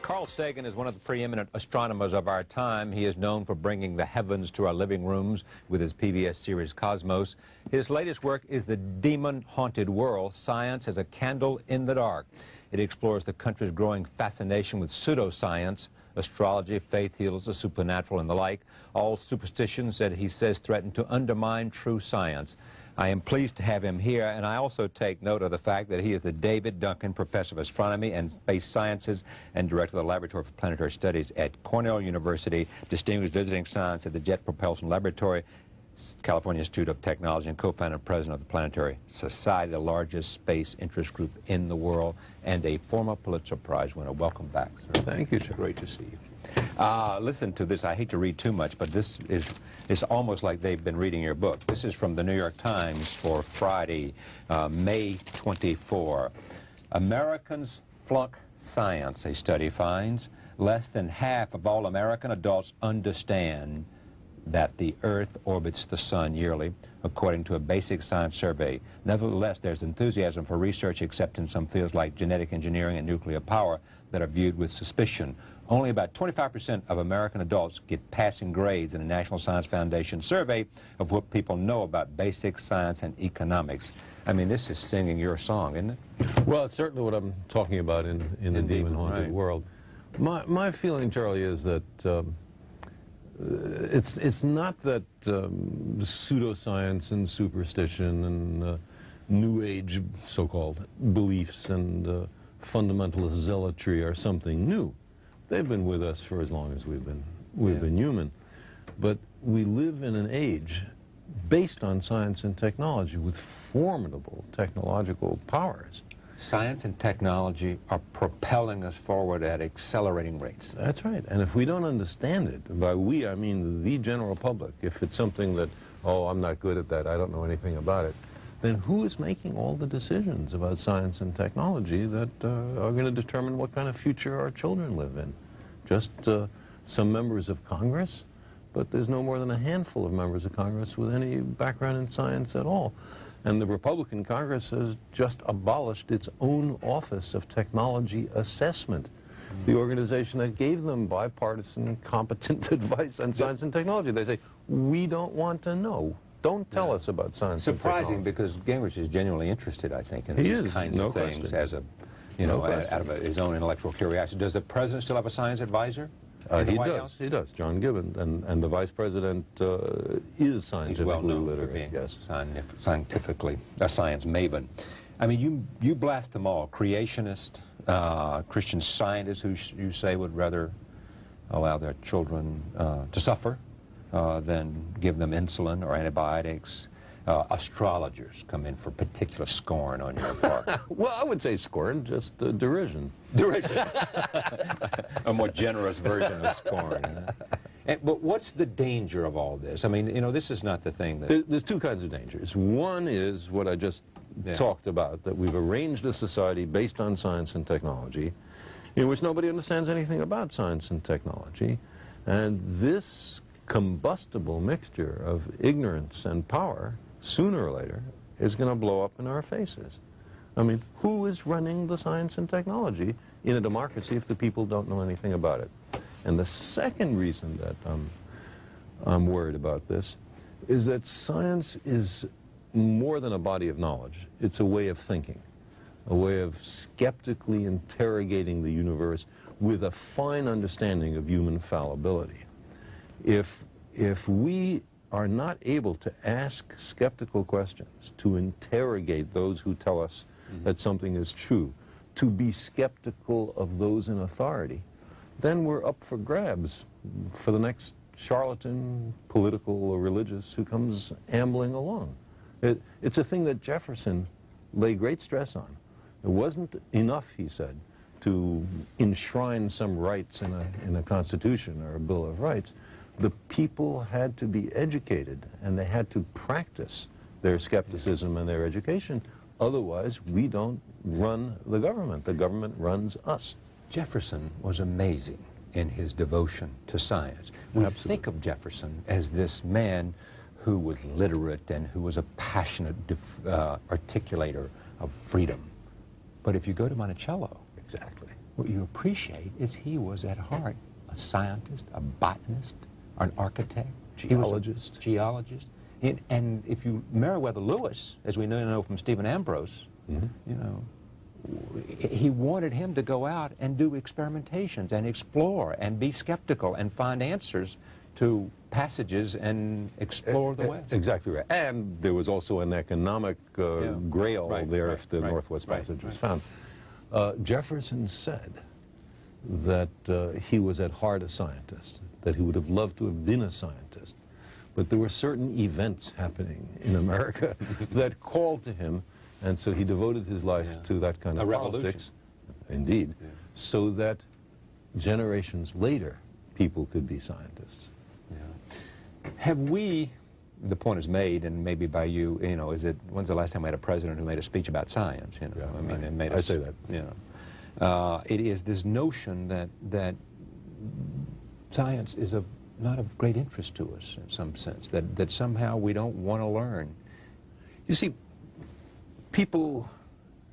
Carl Sagan is one of the preeminent astronomers of our time. He is known for bringing the heavens to our living rooms with his PBS series Cosmos. His latest work is The Demon-Haunted World, Science as a Candle in the Dark. It explores the country's growing fascination with pseudoscience, astrology, faith heals, the supernatural, and the like, all superstitions that he says threaten to undermine true science. I am pleased to have him here, and I also take note of the fact that he is the David Duncan Professor of Astronomy and Space Sciences and Director of the Laboratory for Planetary Studies at Cornell University, Distinguished Visiting Science at the Jet Propulsion Laboratory, California Institute of Technology, and co-founder and president of the Planetary Society, the largest space interest group in the world, and a former Pulitzer Prize winner. Welcome back, sir. Thank you, sir. Great to see you. Listen to this. I hate to read too much, but this is it's almost like they've been reading your book. This is from the New York Times for Friday, May 24. Americans flunk science, a study finds. Less than half of all American adults understand that the Earth orbits the Sun yearly, according to a basic science survey. Nevertheless, there's enthusiasm for research, except in some fields like genetic engineering and nuclear power that are viewed with suspicion. Only about 25% of American adults get passing grades in a National Science Foundation survey of what people know about basic science and economics. I mean, this is singing your song, isn't it? Well, it's certainly what I'm talking about in the demon-haunted world. My feeling, Charlie, is that it's not that pseudoscience and superstition and New Age so-called beliefs and fundamentalist zealotry are something new. They've been with us for as long as we've been human. But we live in an age based on science and technology with formidable technological powers. Science and technology are propelling us forward at accelerating rates. That's right. And if we don't understand it, and by we I mean the general public, if it's something that, oh, I'm not good at that, I don't know anything about it, then who is making all the decisions about science and technology that are going to determine what kind of future our children live in? Just some members of Congress? But there's no more than a handful of members of Congress with any background in science at all. And the Republican Congress has just abolished its own Office of Technology Assessment, the organization that gave them bipartisan, competent advice on science and technology. They say, we don't want to know. Don't tell us about science and technology. Surprising, because Gingrich is genuinely interested, I think, in these kinds of things as a, you know, out of his own intellectual curiosity. Does the president still have a science advisor? He does, John Gibbons, and the vice president is scientifically literate. Yes, scientifically, a science maven. I mean, you blast them all. Creationist, Christian scientists who you say would rather allow their children to suffer than give them insulin or antibiotics. Astrologers come in for particular scorn on your part. Well, I would say scorn, just derision. Derision. A more generous version of scorn. But what's the danger of all this? I mean, you know, this is not the thing that... There's two kinds of dangers. One is what I just talked about, that we've arranged a society based on science and technology, in which nobody understands anything about science and technology, and this combustible mixture of ignorance and power, sooner or later, is going to blow up in our faces. I mean, who is running the science and technology in a democracy if the people don't know anything about it? And the second reason that I'm worried about this is that science is more than a body of knowledge. It's a way of thinking, a way of skeptically interrogating the universe with a fine understanding of human fallibility. If we are not able to ask skeptical questions, to interrogate those who tell us that something is true, to be skeptical of those in authority, then we're up for grabs for the next charlatan, political or religious, who comes ambling along. It's a thing that Jefferson lay great stress on. It wasn't enough, he said, to enshrine some rights in a constitution or a Bill of Rights. The people had to be educated, and they had to practice their skepticism and their education. Otherwise, we don't run the government. The government runs us. Jefferson was amazing in his devotion to science. We think of Jefferson as this man who was literate and who was a passionate articulator of freedom. But if you go to Monticello, exactly, what you appreciate is he was at heart a scientist, a botanist, an architect, geologist. Geologist. And if you, Meriwether Lewis, as we know from Stephen Ambrose, you know, he wanted him to go out and do experimentations and explore and be skeptical and find answers to passages and explore the West. Exactly right. And there was also an economic grail there if the Northwest Passage was found. Jefferson said that he was at heart a scientist, that he would have loved to have been a scientist. But there were certain events happening in America that called to him, and so he devoted his life to that kind of politics. Indeed. Yeah. So that generations later, people could be scientists. Yeah. Have we, the point is made, and maybe by you, you know, is it, when's the last time we had a president who made a speech about science? You know, yeah, I mean, it made I say that. You know, it is this notion that science is not of great interest to us in some sense, that somehow we don't want to learn. You see, people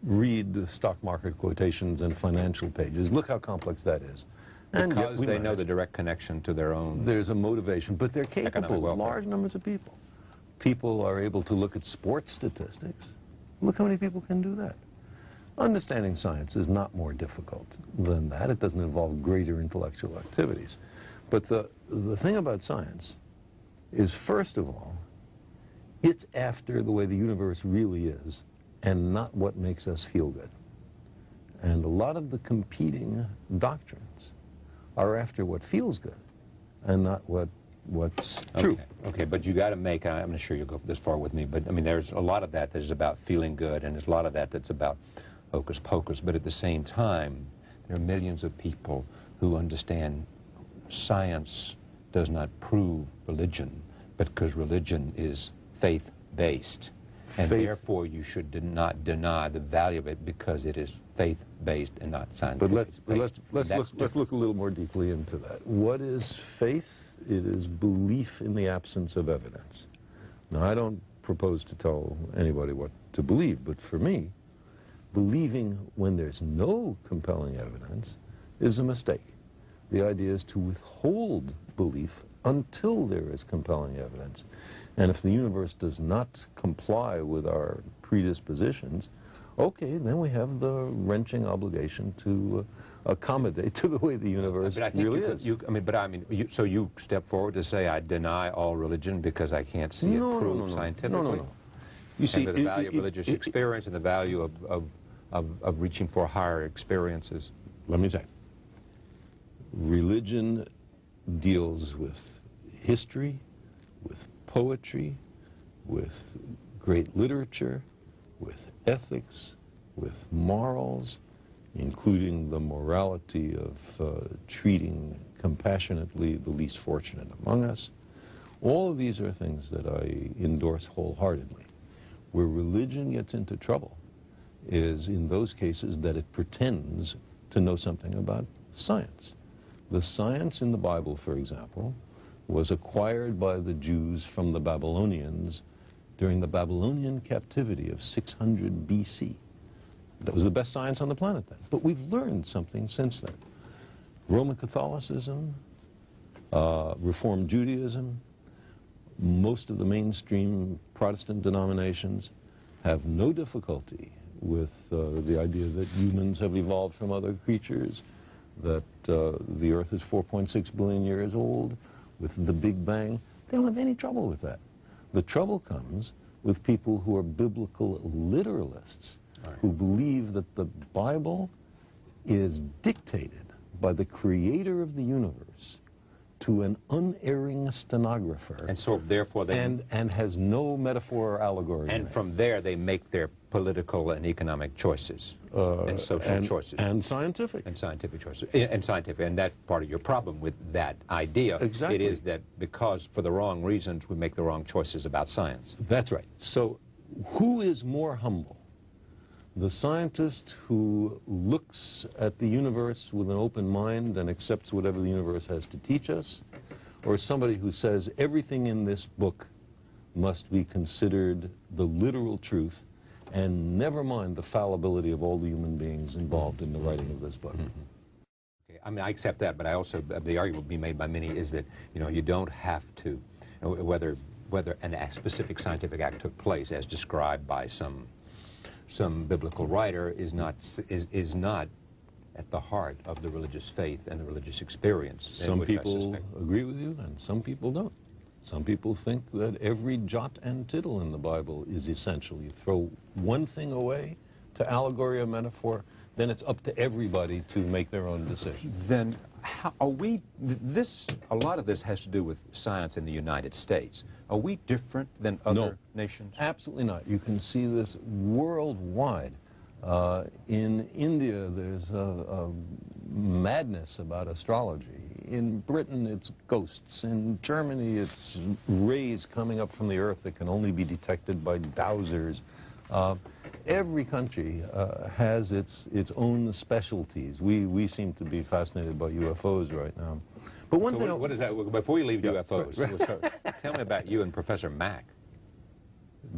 read the stock market quotations and financial pages. Look how complex that is. And because they know the direct connection to their own. There's a motivation, but they're capable. Large numbers of people. People are able to look at sports statistics. Look how many people can do that. Understanding science is not more difficult than that. It doesn't involve greater intellectual activities. But the thing about science is, first of all, it's after the way the universe really is and not what makes us feel good. And a lot of the competing doctrines are after what feels good and not what's true. Okay, but you got to make, I'm not sure you'll go this far with me, but I mean, there's a lot of that is about feeling good, and there's a lot of that that's about hocus pocus, but at the same time, there are millions of people who understand science does not prove religion, but because religion is faith-based, and therefore you should not deny the value of it because it is faith-based and not scientific. But let's look a little more deeply into that. What is faith? It is belief in the absence of evidence. Now, I don't propose to tell anybody what to believe, but for me, believing when there's no compelling evidence is a mistake. The idea is to withhold belief until there is compelling evidence. And if the universe does not comply with our predispositions, okay, then we have the wrenching obligation to accommodate to the way the universe really is. So you step forward to say, I deny all religion because I can't see it proved scientifically? No. You see, and the value of religious experience and the value of reaching for higher experiences. Let me say, religion deals with history, with poetry, with great literature, with ethics, with morals, including the morality of treating compassionately the least fortunate among us. All of these are things that I endorse wholeheartedly. Where religion gets into trouble is in those cases that it pretends to know something about science. The science in the Bible, for example, was acquired by the Jews from the Babylonians during the Babylonian captivity of 600 BC. That was the best science on the planet then. But we've learned something since then. Roman Catholicism, Reformed Judaism, most of the mainstream Protestant denominations have no difficulty with the idea that humans have evolved from other creatures, that the Earth is 4.6 billion years old, with the Big Bang. They don't have any trouble with that. The trouble comes with people who are biblical literalists, who believe that the Bible is dictated by the creator of the universe to an unerring stenographer. And so therefore they... And has no metaphor or allegory. And from there they make their political and economic choices, and social choices. And scientific. And scientific choices. And scientific. And that's part of your problem with that idea. Exactly. It is that because for the wrong reasons we make the wrong choices about science. That's right. So who is more humble? The scientist who looks at the universe with an open mind and accepts whatever the universe has to teach us, or somebody who says everything in this book must be considered the literal truth and never mind the fallibility of all the human beings involved in the writing of this book? I mean, I accept that, but I also, the argument be made by many is that, you know, you don't have to, whether a specific scientific act took place as described by some biblical writer is not at the heart of the religious faith and the religious experience. Some people agree with you and some people don't. Some people think that every jot and tittle in the Bible is essential. You throw one thing away to allegory or metaphor, then it's up to everybody to make their own decision. Then how are we, a lot of this has to do with science in the United States. Are we different than other nations? Absolutely not. You can see this worldwide. In India, there's a madness about astrology. In Britain, it's ghosts. In Germany, it's rays coming up from the earth that can only be detected by dowsers. Every country has its own specialties. We seem to be fascinated by UFOs right now. But one thing... What is that? Before you leave UFOs, tell me about you and Professor Mack.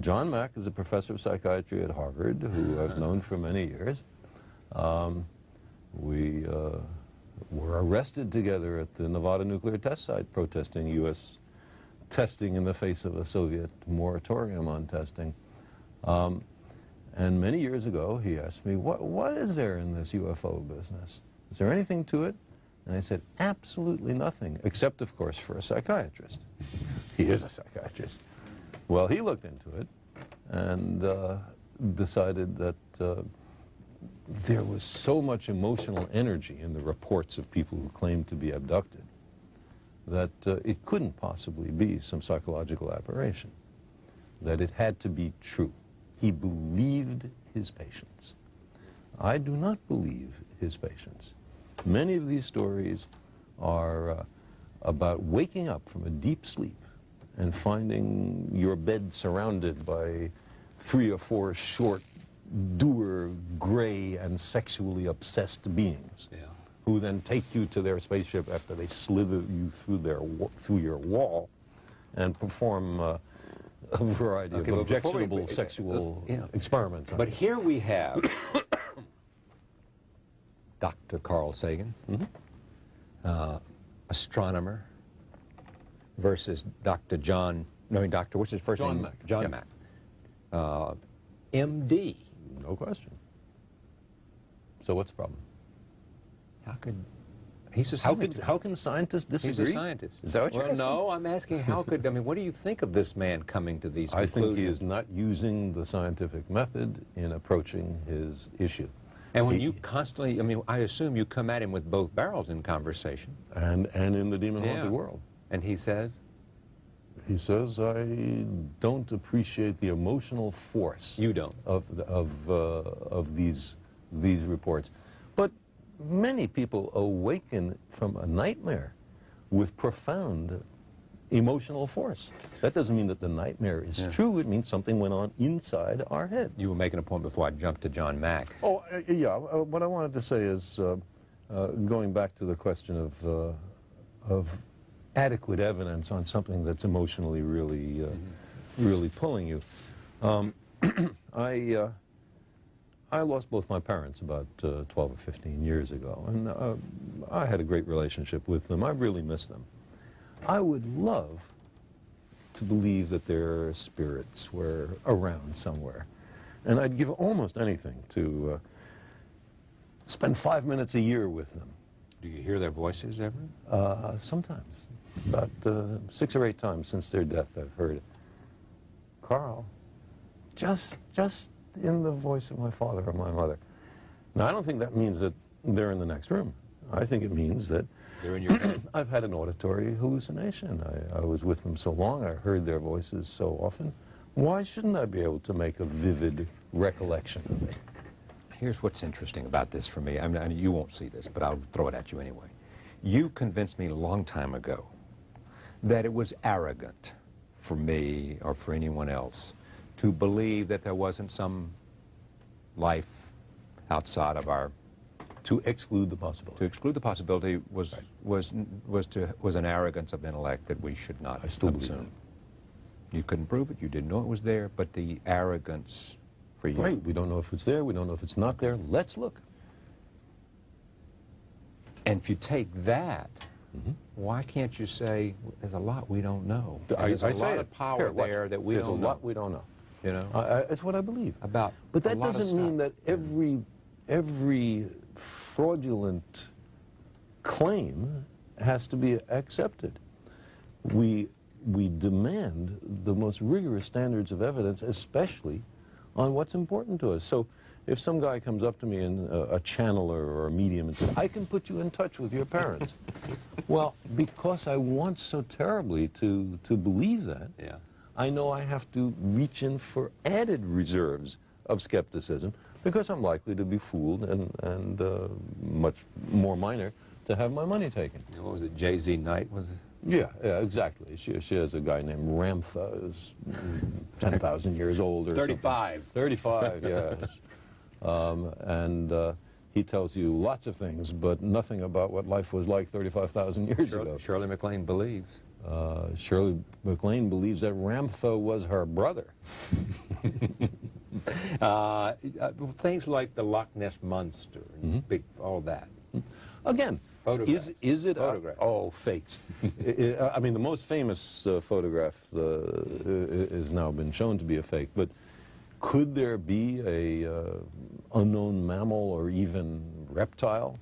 John Mack is a professor of psychiatry at Harvard, who I've known for many years. We were arrested together at the Nevada nuclear test site protesting U.S. testing in the face of a Soviet moratorium on testing. And many years ago, he asked me, what is there in this UFO business? Is there anything to it? And I said, absolutely nothing, except, of course, for a psychiatrist. He is a psychiatrist. Well, he looked into it and decided that there was so much emotional energy in the reports of people who claimed to be abducted that it couldn't possibly be some psychological aberration, that it had to be true. He believed his patients. I do not believe his patients. Many of these stories are about waking up from a deep sleep and finding your bed surrounded by 3 or 4 short, dour, gray, and sexually obsessed beings, who then take you to their spaceship after they slither you through your wall and perform a variety of objectionable sexual experiments. But here we have Dr. Carl Sagan, astronomer, versus Dr. what's his first name? Mack. John Mack. MD. No question. So what's the problem? He's a scientist. How can scientists disagree? He's a scientist. Is that what you're asking? No, I'm asking what do you think of this man coming to these conclusions? I think he is not using the scientific method in approaching his issue. And when you constantly, I assume you come at him with both barrels in conversation. And in the demon-haunted world. And he says? He says, I don't appreciate the emotional force. You don't? Of these reports. But many people awaken from a nightmare with profound emotional force. That doesn't mean that the nightmare is true. It means something went on inside our head. You were making a point before I jumped to John Mack. Oh, yeah. What I wanted to say is, going back to the question of adequate evidence on something that's emotionally really pulling you. I lost both my parents about 12 or 15 years ago, and I had a great relationship with them. I really miss them. I would love to believe that their spirits were around somewhere, and I'd give almost anything to spend 5 minutes a year with them. Do you hear their voices ever? Sometimes. About 6 or 8 times since their death I've heard it. Carl, just in the voice of my father or my mother. Now, I don't think that means that they're in the next room. I think it means that they're in your head. I've had an auditory hallucination. I was with them so long, I heard their voices so often. Why shouldn't I be able to make a vivid recollection of it? Here's what's interesting about this for me. I mean, you won't see this, but I'll throw it at you anyway. You convinced me a long time ago that it was arrogant for me or for anyone else to believe that there wasn't some life outside of our... To exclude the possibility. To exclude the possibility was an arrogance of intellect that we should not assume. You couldn't prove it, you didn't know it was there, but the arrogance for you... Right, we don't know if it's there, we don't know if it's not there. Let's look. And if you take that, why can't you say there's a lot we don't know? There's a lot of power there that we don't know. There's a lot we don't know. You know? It's what I believe. But that doesn't mean that every fraudulent claim has to be accepted. We demand the most rigorous standards of evidence, especially on what's important to us. So if some guy comes up to me, and a channeler or a medium, and says, I can put you in touch with your parents. Well, because I want so terribly to believe that, I know I have to reach in for added reserves of skepticism, because I'm likely to be fooled and much more minor to have my money taken. What was it, J.Z. Knight was it? Yeah, exactly. She has a guy named Ramtha, who's 10,000 years old or 35. Something. 35, yes. He tells you lots of things, but nothing about what life was like 35,000 years ago. Shirley MacLaine believes. Shirley MacLaine believes that Ramtha was her brother. Things like the Loch Ness Monster, and all that. Again, is it photograph? Fakes. I mean, the most famous photograph has now been shown to be a fake, but could there be a unknown mammal or even reptile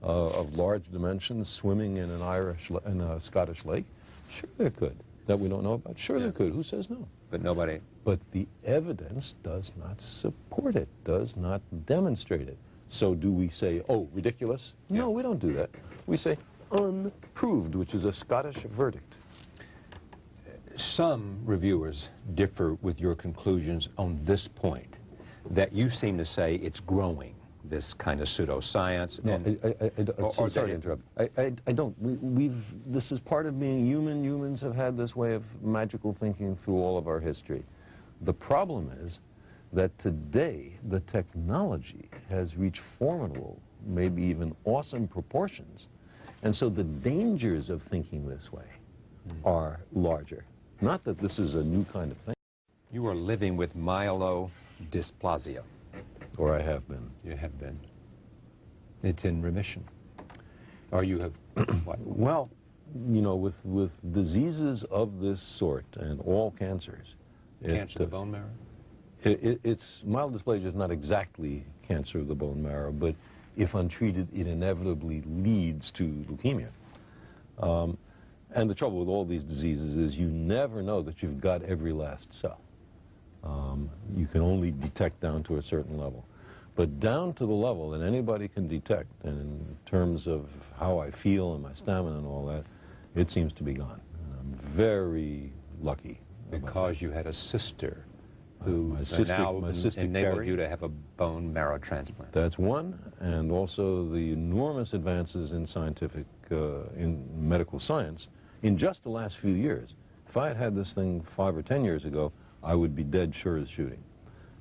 of large dimensions swimming in a Scottish lake? Sure there could. That we don't know about? Sure there could. Who says no? But nobody. But the evidence does not support it, does not demonstrate it. So do we say, oh, ridiculous? No, we don't do that. We say unproved, which is a Scottish verdict. Some reviewers differ with your conclusions on this point, that you seem to say it's growing, this kind of pseudoscience. No, sorry to interrupt. I don't. This is part of being human. Humans have had this way of magical thinking through all of our history. The problem is that today the technology has reached formidable, maybe even awesome proportions. And so the dangers of thinking this way are larger. Not that this is a new kind of thing. You are living with myelodysplasia. Or I have been. You have been. It's in remission. Or you have what? Well, you know, with diseases of this sort, and all cancers. Cancer of the bone marrow? It's myelodysplasia is not exactly cancer of the bone marrow, but if untreated, it inevitably leads to leukemia. And the trouble with all these diseases is you never know that you've got every last cell. You can only detect down to a certain level. But down to the level that anybody can detect, and in terms of how I feel and my stamina and all that, it seems to be gone. And I'm very lucky. Because you had a sister who my cystic enabled carry. you to have a bone marrow transplant. That's one, and also the enormous advances in in medical science in just the last few years. If I had had this thing 5 or 10 years ago, I would be dead sure as shooting.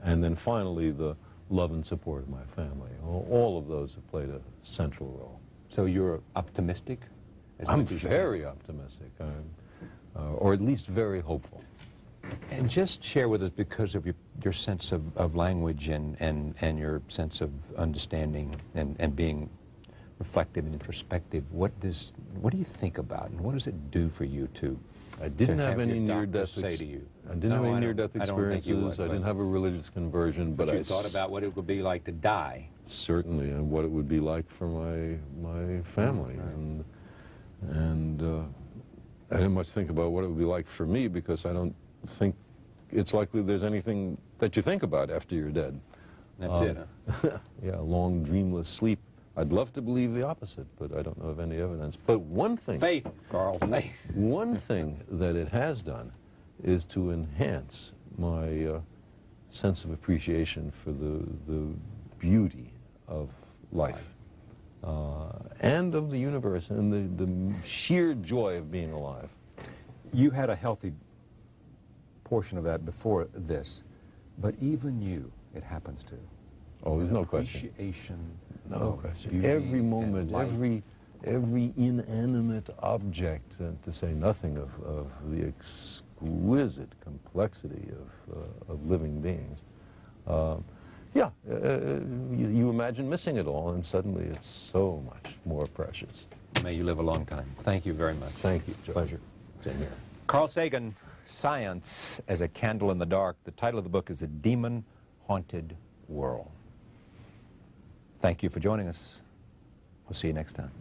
And then finally, the love and support of my family. All of those have played a central role. So you're optimistic? I'm very optimistic, or at least very hopeful. And just share with us, because of your sense of language and your sense of understanding and being reflective and introspective, what do you think about, and what does it do for you to I didn't have any near-death say to you? I didn't have any near-death experiences. I didn't have a religious conversion, but you thought about what it would be like to die. Certainly, and what it would be like for my family, and I didn't much think about what it would be like for me, because I don't think it's likely there's anything that you think about after you're dead. That's it, huh? Yeah, long, dreamless sleep. I'd love to believe the opposite, but I don't know of any evidence. But one thing... Faith, Carl, faith. One thing that it has done is to enhance my sense of appreciation for the beauty of life and of the universe, and the sheer joy of being alive. You had a healthy portion of that before this, but even you, it happens to. Oh, there's no question. Appreciation. No question. Every moment, every inanimate object, to say nothing of the exquisite complexity of living beings. You imagine missing it all, and suddenly it's so much more precious. May you live a long time. Thank you very much. Thank you, George. Pleasure. Same here. Carl Sagan, Science as a Candle in the Dark. The title of the book is The Demon-Haunted World. Thank you for joining us. We'll see you next time.